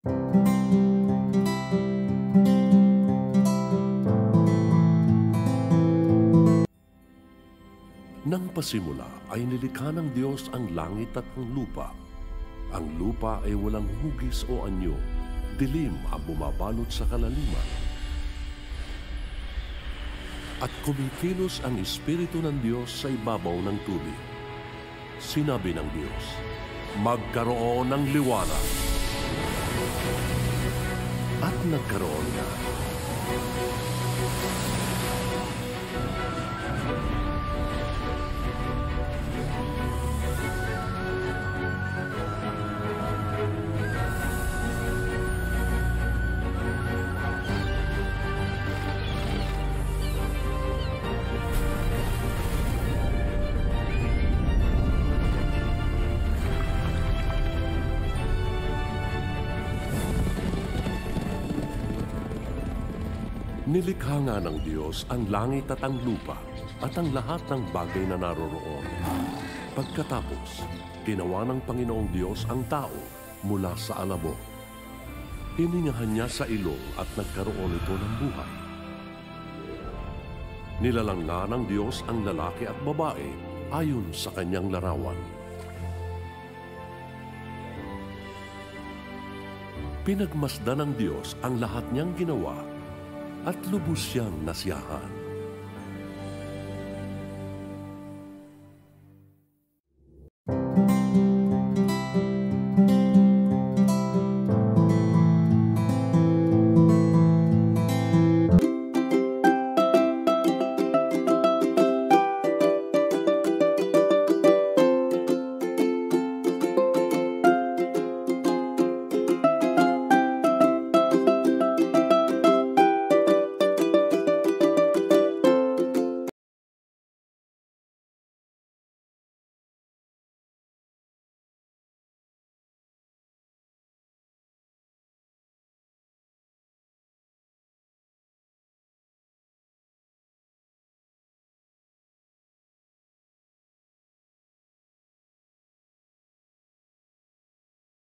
Nang pasimula ay nilikha ng Diyos ang langit at ang lupa. Ang lupa ay walang hugis o anyo, dilim ang bumabalot sa kalaliman. At kumikilos ang Espiritu ng Diyos sa ibabaw ng tubig. Sinabi ng Diyos, magkaroon ng liwanag. At nagkaroon na. Nilikha nga ng Diyos ang langit at ang lupa at ang lahat ng bagay na naroroon. Pagkatapos, ginawa ng Panginoong Diyos ang tao mula sa alabok. Hiningahan niya sa ilong at nagkaroon ito ng buhay. Nilalang nga ng Diyos ang lalaki at babae ayon sa kanyang larawan. Pinagmasdan ng Diyos ang lahat niyang ginawa at lubos siyang nasiyahan.